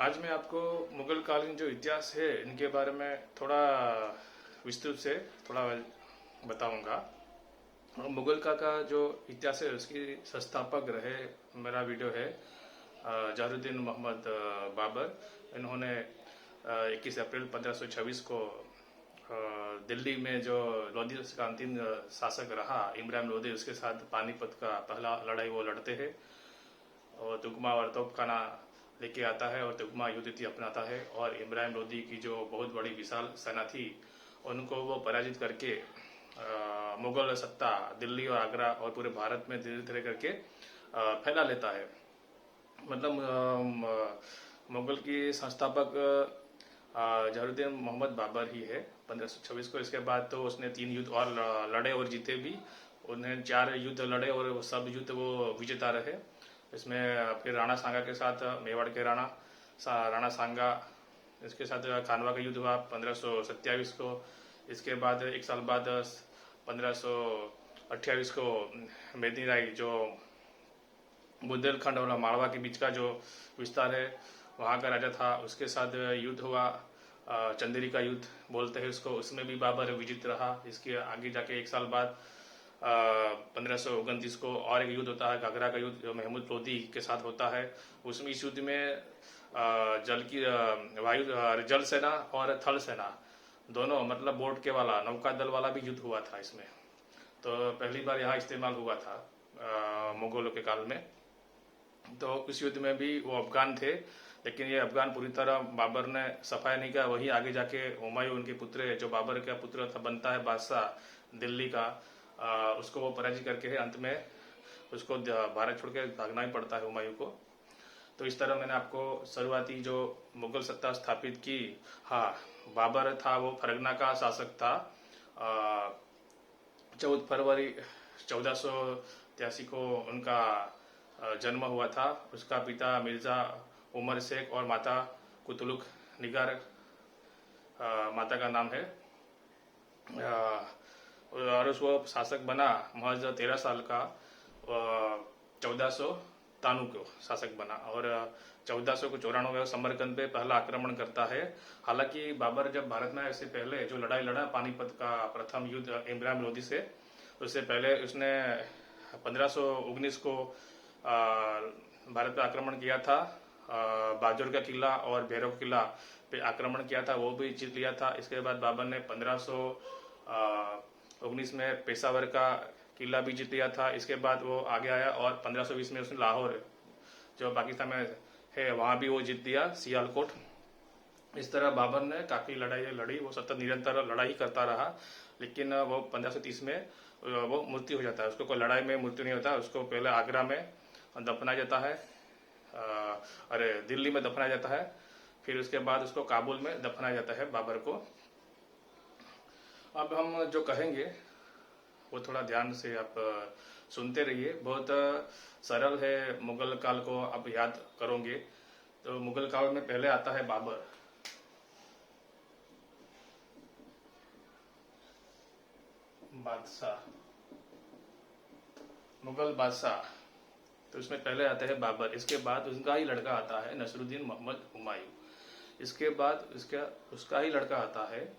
आज मैं आपको मुगल कालीन जो इतिहास है इनके बारे में थोड़ा विस्तृत से थोड़ा बताऊंगा। मुगल का जो इतिहास है उसकी संस्थापक रहे मेरा वीडियो है जहरुद्दीन मोहम्मद बाबर। इन्होंने 21 अप्रैल 1526 को दिल्ली में जो लोधी का अंतिम शासक रहा इब्राहिम लोधी, उसके साथ पानीपत का पहला लड़ाई वो लड़ते हैं और तुगमा और तोपखाना लेके आता है और तुगमा युद्ध नीति अपनाता है और इब्राहिम लोधी की जो बहुत बड़ी विशाल सेना थी उनको वो पराजित करके मुगल सत्ता दिल्ली और आगरा और पूरे भारत में धीरे धीरे करके फैला लेता है। मतलब मुगल की संस्थापक जहरुद्दीन मोहम्मद बाबर ही है 1526 को। इसके बाद तो उसने 3 युद्ध और लड़े और जीते भी। उन्हें 4 युद्ध लड़े और सब युद्ध वो विजेता रहे। इसमें फिर राणा सांगा के साथ मेवाड़ के राणा सांगा, इसके साथ खानवा का युद्ध हुआ 1527 को। इसके बाद एक साल बाद 1528 को मेदिनीराय जो बुंदेलखंड और मालवा के बीच का जो विस्तार है वहाँ का राजा था, उसके साथ युद्ध हुआ। चंदेरी का युद्ध बोलते हैं उसको, उसमें भी बाबर विजित रहा। इसके आगे जाके एक साल बाद 1529 को और एक युद्ध होता है घाघरा का युद्ध जो महमूद लोधी के साथ होता है। उसमें इस युद्ध में जल की वायु जल सेना और थल सेना दोनों, मतलब बोट के वाला नौका दल वाला भी युद्ध हुआ था इसमें। तो पहली बार यहाँ इस्तेमाल हुआ था मुगलों के काल में। तो इस युद्ध में भी वो अफगान थे, लेकिन ये अफगान पूरी तरह बाबर ने सफाया नहीं किया। वही आगे जाके हुमायूं उनके पुत्र जो बाबर का पुत्र था बनता है बादशाह दिल्ली का, उसको वो पराजित करके अंत में उसको भारत छोड़ के भागना ही पड़ता है हुमायूं को। तो इस तरह मैंने आपको शुरुआती जो मुगल सत्ता स्थापित की। हाँ, बाबर था वो फरगना का शासक था। 14 फरवरी 1483 को उनका जन्म हुआ था। उसका पिता मिर्जा उमर शेख और माता कुतुलुक निगार माता का नाम है। और वो शासक बना महज 13 साल का 1493 को शासक बना और 1494 में समरकंद पे पहला आक्रमण करता है। हालांकि बाबर जब भारत में आए उससे पहले जो लड़ाई लड़ा पानीपत का प्रथम युद्ध इब्राहिम लोधी से, उससे पहले उसने 1519 को भारत पे आक्रमण किया था। बाजोर का किला और भैरव किला पे आक्रमण किया था, वो भी जीत लिया था। इसके बाद बाबर ने 1519 में पेशावर का किला भी जीत लिया था। इसके बाद वो आगे आया और 1520 में उसने लाहौर जो पाकिस्तान में है वहाँ भी वो जीत लिया, सियालकोट। इस तरह बाबर ने काफ़ी लड़ाई लड़ी, वो सतत निरंतर लड़ाई करता रहा। लेकिन वो 1530 में वो मृत्यु हो जाता है। उसको कोई लड़ाई में मृत्यु नहीं होता, उसको पहले आगरा में दफनाया जाता है, दिल्ली में दफनाया जाता है, फिर उसके बाद उसको काबुल में दफनाया जाता है बाबर को। अब हम जो कहेंगे वो थोड़ा ध्यान से आप सुनते रहिए। बहुत सरल है, मुगल काल को आप याद करोगे। तो मुगल काल में पहले आता है बाबर। बादशाह, मुगल बादशाह, तो इसमें पहले आते हैं बाबर। इसके बाद उसका ही लड़का आता है नसरुद्दीन मोहम्मद हुमायूं। इसके बाद उसका ही लड़का आता है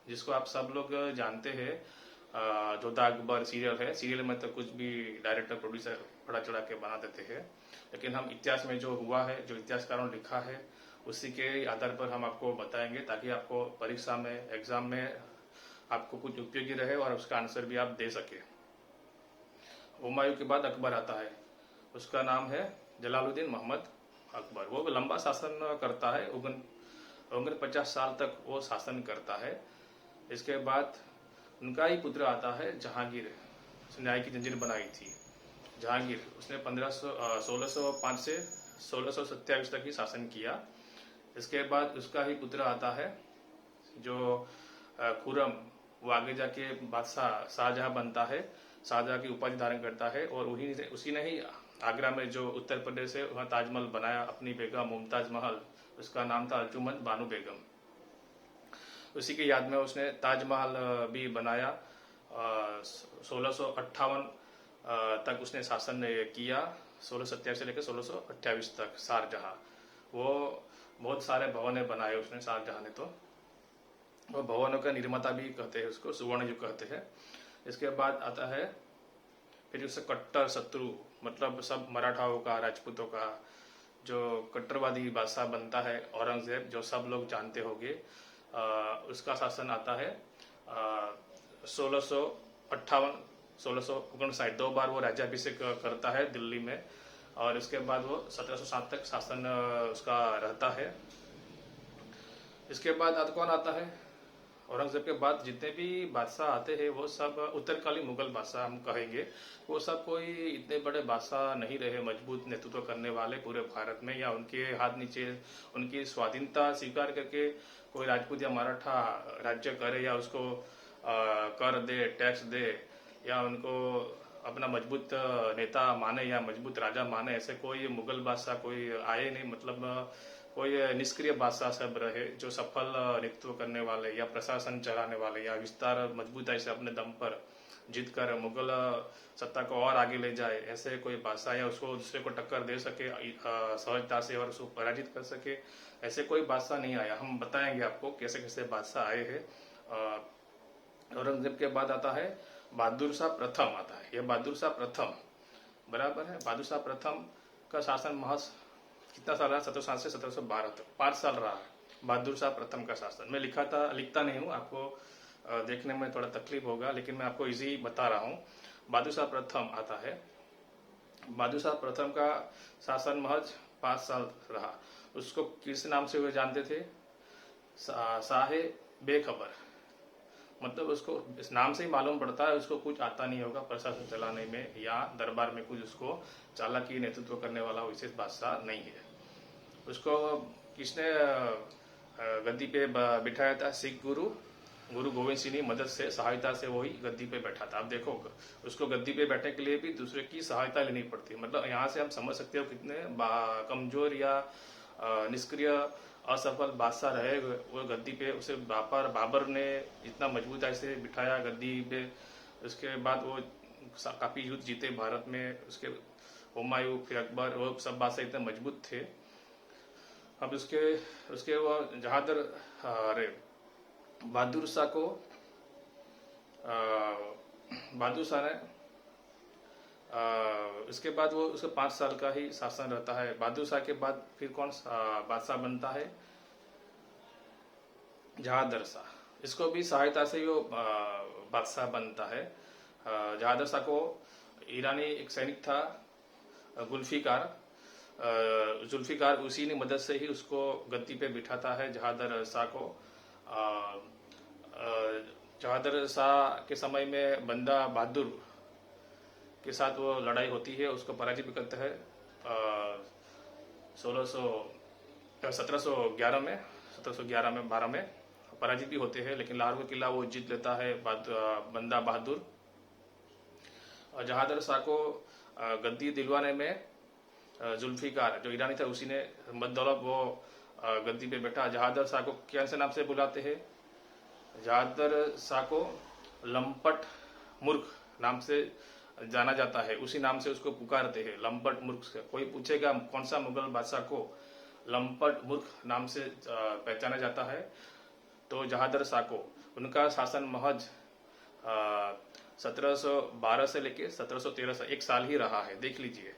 जिसको आप सब लोग जानते हैं, जोधा अकबर सीरियल है। सीरियल में तो कुछ भी डायरेक्टर प्रोड्यूसर बड़ा चढ़ा के बना देते हैं, लेकिन हम इतिहास में जो हुआ है, जो इतिहासकारों ने लिखा है, उसी के आधार पर हम आपको बताएंगे ताकि आपको परीक्षा में, एग्जाम में आपको कुछ उपयोगी रहे और उसका आंसर भी आप दे सके। हुमायूं के बाद अकबर आता है, उसका नाम है जलालुद्दीन मोहम्मद अकबर। वो लंबा शासन करता है, 49 साल तक वो शासन करता है। इसके बाद उनका ही पुत्र आता है जहांगीर, उसने न्याय की जंजीर बनाई थी। जहांगीर, उसने 1605 से 1627 तक ही शासन किया। इसके बाद उसका ही पुत्र आता है जो खुरम, वो आगे जाके बादशाह शाहजहां बनता है, शाहजहां की उपाधि धारण करता है। और उसी ने ही आगरा में जो उत्तर प्रदेश है वहाँ ताजमहल बनाया अपनी बेगम मुमताज महल, उसका नाम था अर्जुमंद बानो बेगम। उसी की याद में उसने ताजमहल भी बनाया। 1658 तक उसने शासन किया, 1627 से लेकर 1628 तक शाहजहां। वो बहुत सारे भवन बनाए उसने शाहजहां ने। तो वो भवनों का निर्माता भी कहते हैं उसको, सुवर्ण युग कहते हैं। इसके बाद आता है फिर उससे कट्टर शत्रु, मतलब सब मराठाओं का, राजपूतों का जो कट्टरवादी बादशाह बनता है औरंगजेब, जो सब लोग जानते होंगे। उसका शासन आता है 1658 1659। 2 बार वो राज्याभिषेक करता है दिल्ली में, और इसके बाद वो 1707 तक शासन उसका रहता है। इसके बाद कौन आता है? औरंगजेब के बाद जितने भी बादशाह आते हैं वो सब उत्तरकालीन मुगल बादशाह हम कहेंगे। वो सब कोई इतने बड़े बादशाह नहीं रहे, मजबूत नेतृत्व करने वाले पूरे भारत में, या उनके हाथ नीचे उनकी स्वाधीनता स्वीकार करके कोई राजपूत या मराठा राज्य करे, या उसको कर दे, टैक्स दे, या उनको अपना मजबूत नेता माने या मजबूत राजा माने, ऐसे कोई मुगल बादशाह कोई आए नहीं। मतलब कोई निष्क्रिय बादशाह सब रहे जो सफल नेतृत्व करने वाले, या प्रशासन चलाने वाले, या विस्तार मजबूताई से अपने दम पर जीत कर मुगल सत्ता को और आगे ले जाए, ऐसे कोई बादशाह, या उसको दूसरे को टक्कर दे सके सहजता से और उसको पराजित कर सके, ऐसे कोई बादशाह नहीं आया। हम बताएंगे आपको कैसे कैसे बादशाह आए हैं। औरंगजेब के बाद आता है बहादुर शाह प्रथम आता है। यह बहादुर शाह प्रथम बराबर है। बहादुर शाह प्रथम का शासन महज कितना साल रहा? 1707 से 1712 तक 5 साल रहा है बहादुर शाह प्रथम का शासन। मैं लिखता नहीं हूँ, आपको देखने में थोड़ा तकलीफ होगा, लेकिन मैं आपको इजी बता रहा हूँ। बहादुर शाह प्रथम आता है। बहादुर शाह प्रथम का शासन महज 5 साल रहा। उसको किस नाम से वे जानते थे? साहे बेखबर। मतलब उसको इस नाम से ही मालूम पड़ता है उसको कुछ आता नहीं होगा प्रशासन चलाने में, या दरबार में कुछ उसको चालाकी नेतृत्व करने वाला विशेष बादशाह नहीं है। उसको किसने गद्दी पे बिठाया था? सिख गुरु गोविंद सिंह की मदद से, सहायता से वही गद्दी पे बैठा था। अब देखो, उसको गद्दी पे बैठने के लिए भी दूसरे की सहायता लेनी पड़ती है। मतलब यहाँ से हम समझ सकते हो कितने कमजोर या निष्क्रिय असफल बादशाह रहे वो गद्दी पे। उसे बाबर ने इतना मजबूताई से बिठाया गद्दी पे। उसके बाद वो काफी युद्ध जीते भारत में। उसके हुमायूं, फिर अकबर, वो सब बादशाह इतने मजबूत थे। अब उसके वो जहादर अरे बहादुर शाह को बहादुर शाह ने इसके बाद वो उसका 5 साल का ही शासन रहता है। बहादुर शाह के बाद फिर कौन बादशाह बनता है? जहादर शाह। इसको भी सहायता से वो बादशाह बनता है। जहादर शाह को ईरानी एक सैनिक था जुल्फिकार, उसी ने मदद से ही उसको गद्दी पे बिठाता है जहादर शाह को। जहादर शाह के समय में बंदा बहादुर के साथ वो लड़ाई होती है, उसको पराजित भी करता है 1711 में 12 में पराजित भी होते हैं, लेकिन लाहौर का किला वो जीत लेता है बंदा बहादुर। और जहादर शाह को गद्दी दिलवाने में जुल्फिकार जो ईरानी था उसी ने बदौलत वो गद्दी पे बैठा। जहादर शाह को क्या से नाम से बुलाते हैं? जहादर शाह को लंपट मूर्ख नाम से जाना जाता है। उसी नाम से उसको पुकारते हैं, लंपट मूर्ख से। कोई पूछेगा कौन सा मुगल बादशाह को लंपट मूर्ख नाम से पहचाना जाता है, तो जहादर शाह को। उनका शासन महज 1712 से लेके 1713 से 1 साल ही रहा है। देख लीजिए,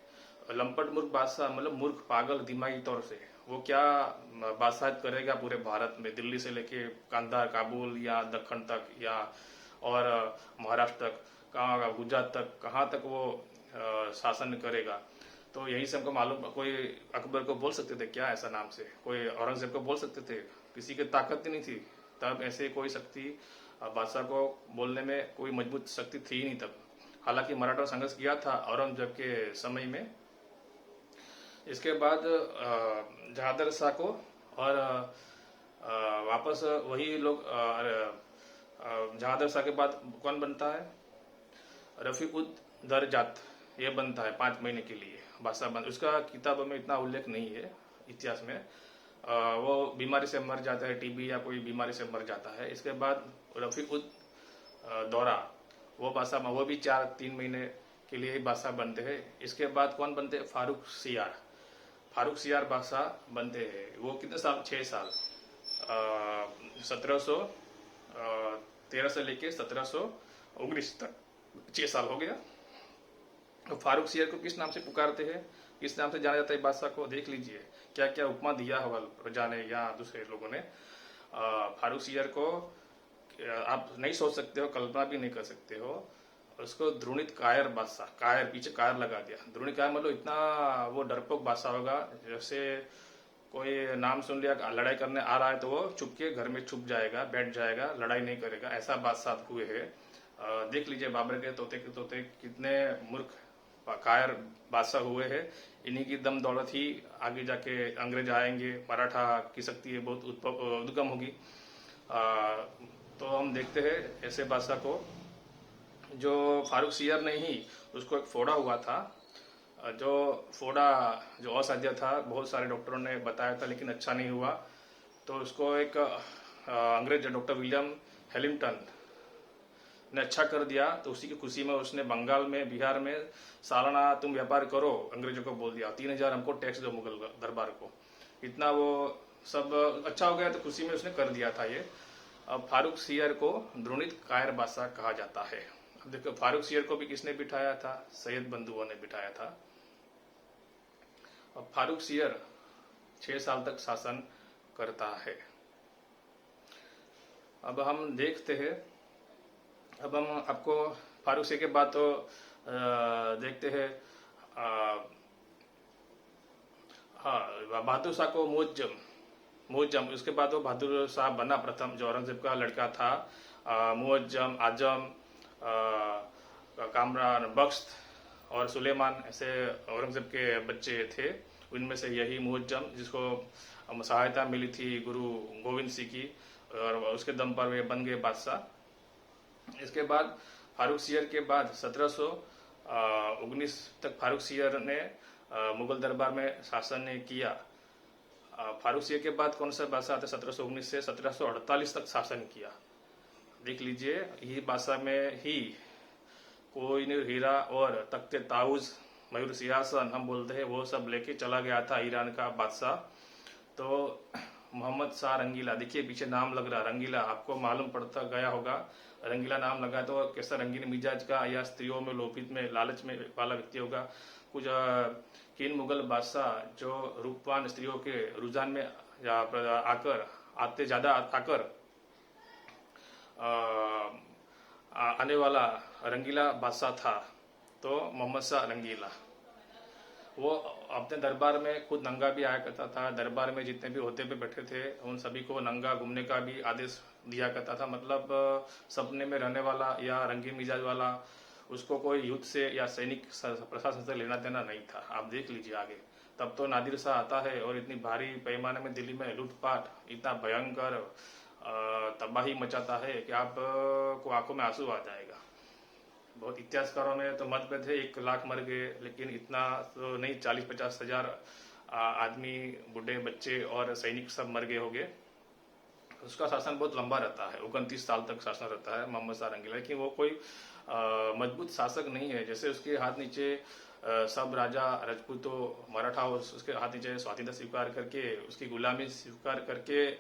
लंपट मूर्ख बादशाह मतलब मूर्ख, पागल दिमागी तौर से। वो क्या बादशाहत करेगा पूरे भारत में, दिल्ली से लेके कांधार, काबुल या दक्कन तक, या और महाराष्ट्र तक, कहाँ गुजरात तक, कहाँ तक वो शासन करेगा। तो यही से हमको मालूम। कोई अकबर को बोल सकते थे क्या ऐसा नाम से? कोई औरंगजेब को बोल सकते थे? किसी की ताकत ही नहीं थी तब। ऐसे कोई शक्ति बादशाह को बोलने में कोई मजबूत शक्ति थी ही नहीं तब। हालांकि मराठा संघर्ष किया था औरंगजेब के समय में। इसके बाद जहादर शाह को और वापस वही लोग जहादर शाह के बाद कौन बनता है? रफीउद्दर्जात ये बनता है 5 महीने के लिए बादशाह बन। उसका किताबों में इतना उल्लेख नहीं है इतिहास में। वो बीमारी से मर जाता है, टीबी या कोई बीमारी से मर जाता है। इसके बाद रफीउद्दौला वो बादशाह, वो भी 3 महीने के लिए ही बादशाह बनते हैं। इसके बाद कौन बनते हैं? फारूक सियार। फारूक सियार बादशाह बनते हैं। वो कितने साल, 6 साल, 1713 से लेके 1719 तक 6 साल हो गया। तो फारूक सियर को किस नाम से पुकारते हैं, किस नाम से जाना जाता है बादशाह को, देख लीजिए क्या क्या उपमा दिया हुआ प्रजा ने या दूसरे लोगों ने। फारूक सियर को आप नहीं सोच सकते हो, कल्पना भी नहीं कर सकते हो। उसको द्रोणित कायर बादशाह, कायर पीछे कायर लगा दिया, द्रोणित कायर मतलब इतना वो डरपोक बादशाह होगा, जैसे कोई नाम सुन लिया लड़ाई करने आ रहा है तो वो चुप के घर में छुप जाएगा, बैठ जाएगा, लड़ाई नहीं करेगा, ऐसा बादशाह हुए हैं। देख लीजिए बाबर के तोते कितने मूर्ख कायर बादशाह हुए हैं। इन्हीं की दम दौलत ही आगे जाके अंग्रेज आएंगे, मराठा की शक्ति बहुत उद्गम होगी। तो हम देखते हैं ऐसे बादशाह को, जो फारूक सियर ने ही उसको एक फोड़ा हुआ था, जो फोड़ा जो असाध्य था, बहुत सारे डॉक्टरों ने बताया था लेकिन अच्छा नहीं हुआ। तो उसको एक अंग्रेज डॉक्टर विलियम हेलिंगटन ने अच्छा कर दिया। तो उसी की खुशी में उसने बंगाल में, बिहार में सालाना तुम व्यापार करो, अंग्रेजों को बोल दिया, 3000 हमको टैक्स दो मुगल दरबार को। इतना वो सब अच्छा हो गया तो खुशी में उसने कर दिया था ये। अब फारूक सियर को द्रोणित कायर बादशाह कहा जाता है। अब देखो फारूक सियर को भी किसने बिठाया था, सैयद बंधुओं ने बिठाया था। अब फारूक सियर 6 साल तक शासन करता है। अब हम देखते हैं, अब हम आपको फारूक सियर के बाद तो देखते हैं बहादुर शाह को मुअज्जम, उसके बाद वो बहादुर शाह बना प्रथम, जो औरंगजेब का लड़का था। मुअज्जम, आजम, कामरान, बख्श और सुलेमान, ऐसे औरंगजेब के बच्चे थे। उनमें से यही मुअज्जम, जिसको सहायता मिली थी गुरु गोविंद सिंह की, और उसके दम पर वे बन गए बादशाह। इसके बाद फारूक सियर के बाद 1719 तक फारूक सियर ने मुगल दरबार में शासन ने किया। फारूक सियर के बाद कौन सा बादशाह आता है, 1719 से 1748 तक शासन किया। देख लीजिए, ये बादशाह में ही कोहिनूर हीरा और तख्ते ताउज, मयूर सिंहासन हम बोलते हैं, वो सब लेके चला गया था ईरान का बादशाह। तो मोहम्मद शाह रंगीला, देखिए पीछे नाम लग रहा रंगीला, आपको मालूम पड़ता गया होगा रंगीला नाम लगा तो कैसा रंगीन मिजाज का या स्त्रियों में लोभित में लालच में वाला व्यक्ति होगा। कुछ किन मुगल बादशाह जो रूपवान स्त्रियों के रुझान में आकर आने वाला रंगीला बादशाह था। तो मोहम्मद शाह रंगीला वो अपने दरबार में खुद नंगा भी आया करता था। दरबार में जितने भी ओहदे पे बैठे थे उन सभी को नंगा घूमने का भी आदेश दिया करता था। मतलब सपने में रहने वाला या रंगीन मिजाज वाला, उसको कोई युद्ध से या सैनिक प्रशासन से लेना देना नहीं था। आप देख लीजिए आगे, तब तो नादिर शाह आता है और इतनी भारी पैमाने में दिल्ली में लूटपाट, इतना भयंकर तबाही मचाता है कि आप को आंखों में आंसू आ जाएगा। बहुत इतिहासकारों में तो मतभेद है, 1 लाख मर गए, लेकिन इतना तो नहीं, 40-50 हजार आदमी, बूढ़े, बच्चे और सैनिक सब मर गए होंगे। उसका शासन बहुत लंबा रहता है, 29 साल तक शासन रहता है मोहम्मद शाह रंगीला। लेकिन वो कोई मजबूत शासक नहीं है। जैसे उसके हाथ नीचे सब राजा राजपूतों मराठा, उसके हाथ नीचे स्वाधीनता स्वीकार करके, उसकी गुलामी स्वीकार करके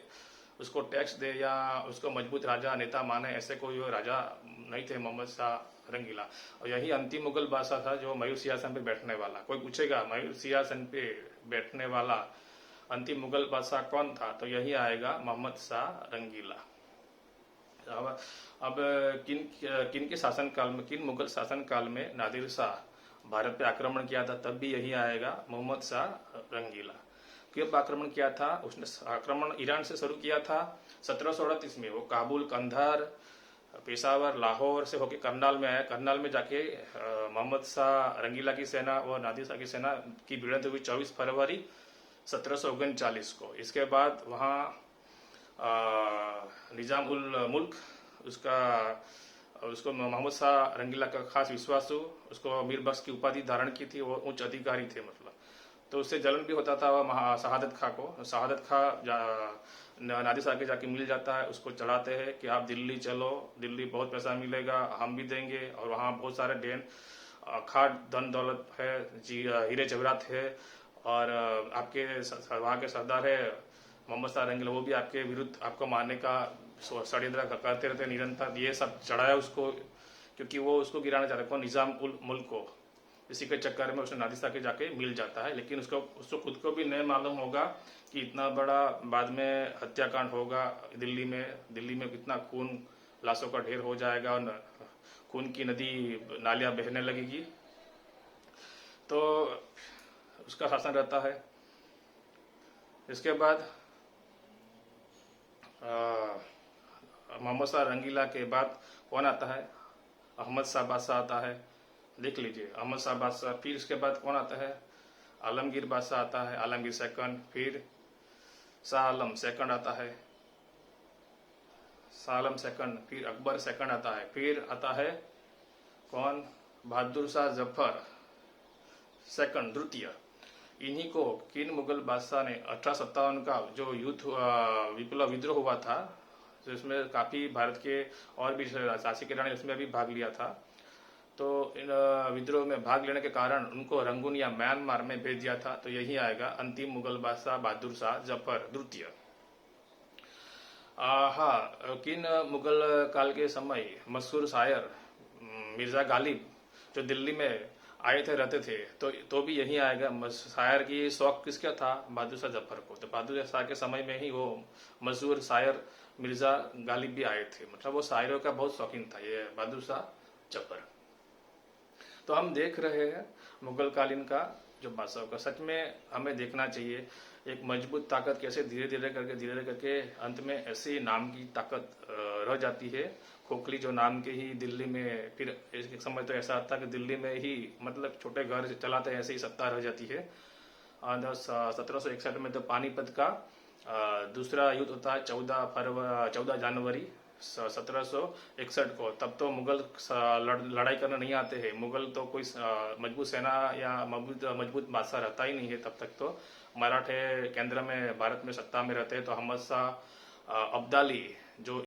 उसको टैक्स दे या उसको मजबूत राजा नेता माने, ऐसे कोई राजा नहीं थे मोहम्मद शाह रंगीला। और यही अंतिम मुगल बादशाह था जो मयूर सिंहासन पे बैठने वाला। कोई पूछेगा मयूर सिंहासन पे बैठने वाला अंतिम मुगल बादशाह कौन था, तो यही आएगा मोहम्मद शाह रंगीला। अब किन के शासन काल में, किन मुगल शासन काल में नादिर शाह भारत पे आक्रमण किया था, तब भी यही आएगा मोहम्मद शाह रंगीला। कब आक्रमण किया था, उसने आक्रमण ईरान से शुरू किया था 1738 में। वो काबुल, कंधार, पेशावर, लाहौर से होकर करनाल में आया। करनाल में जाके मोहम्मद शाह रंगीला की सेना और नादिर शाह की सेना की भिड़ंत हुई 24 फरवरी 1739 को। इसके बाद वहाँ निजाम उल मुल्क, उसको मोहम्मद शाह रंगीला का खास विश्वासु, उसको मीर बख्श की उपाधि धारण की थी, वो उच्च अधिकारी थे मतलब। तो उससे जलन भी होता था वह शहादत खां को। शहादत खां नादिर शाह के जाके मिल जाता है, उसको चढ़ाते हैं कि आप दिल्ली चलो, दिल्ली बहुत पैसा मिलेगा, हम भी देंगे, और वहाँ बहुत सारे देन खाट धन दौलत है, हीरे जवाहरात है, और आपके वहाँ के सरदार है मोहम्मद शाह रंगीला, वो भी आपके विरुद्ध आपको मारने का षड्यंत्र करते रहते निरंतर। ये सब चढ़ाया उसको, क्योंकि वो उसको गिराना चाहता है, कौन, निजाम उल मुल्क को। इसी के चक्कर में उसने नादिर के जाके मिल जाता है, लेकिन उसको खुद को भी नहीं मालूम होगा कि इतना बड़ा बाद में हत्याकांड होगा दिल्ली में कितना खून, लाशों का ढेर हो जाएगा और खून की नदी नालियां बहने लगेगी। तो उसका शासन रहता है। इसके बाद मोहम्मद शाह रंगीला के बाद कौन आता है? अहमद शाह बादशाह आता है, देख लीजिए, अहमद शाह बादशाह। फिर इसके बाद कौन आता है? आलमगीर बादशाह आता है, आलमगीर सेकंड। फिर शाह आलम सेकंड आता है, शाह आलम सेकंड। फिर अकबर सेकंड आता है। फिर आता है कौन? बहादुर शाह जफर सेकंड, द्वितीय। इन्हीं को किन मुगल बादशाह ने 1857 का जो विप्लव विद्रोह हुआ था, जिसमें काफी भारत के और भी झांसी की रानी उसमें भी भाग लिया था, तो इन विद्रोह में भाग लेने के कारण उनको रंगून या म्यांमार में भेज दिया था। तो यही आएगा अंतिम मुगल बादशाह बहादुर शाह जफर द्वितीय। हाँ, किन मुगल काल के समय मशहूर शायर मिर्जा गालिब जो दिल्ली में आए थे, रहते थे, तो भी यही आएगा। शायर की शौक किसका था? बहादुर शाह जफर को। तो बहादुर शाह के समय में ही वो मशहूर शायर मिर्जा गालिब भी आए थे, मतलब वो शायरों का बहुत शौकीन था ये बहादुर शाह जफर। तो हम देख रहे हैं मुगल कालीन का जो बादशाह का, सच में हमें देखना चाहिए एक मजबूत ताकत कैसे धीरे धीरे करके अंत में ऐसी नाम की ताकत रह जाती है, खोखली जो नाम के ही दिल्ली में। फिर एक समय तो ऐसा आता है कि दिल्ली में ही मतलब छोटे घर चलाते ऐसे ही सत्ता रह जाती है। 1761 में तो पानीपत का दूसरा युद्ध होता है 14 जनवरी 1761 को। तब तो मुगल लड़ाई करने नहीं आते हैं। मुगल तो कोई मजबूत सेना या मजबूत बादशाह रहता ही नहीं है तब तक। तो मराठे केंद्र में भारत में सत्ता में रहते हैं। तो अहमद शाह अब्दाली जो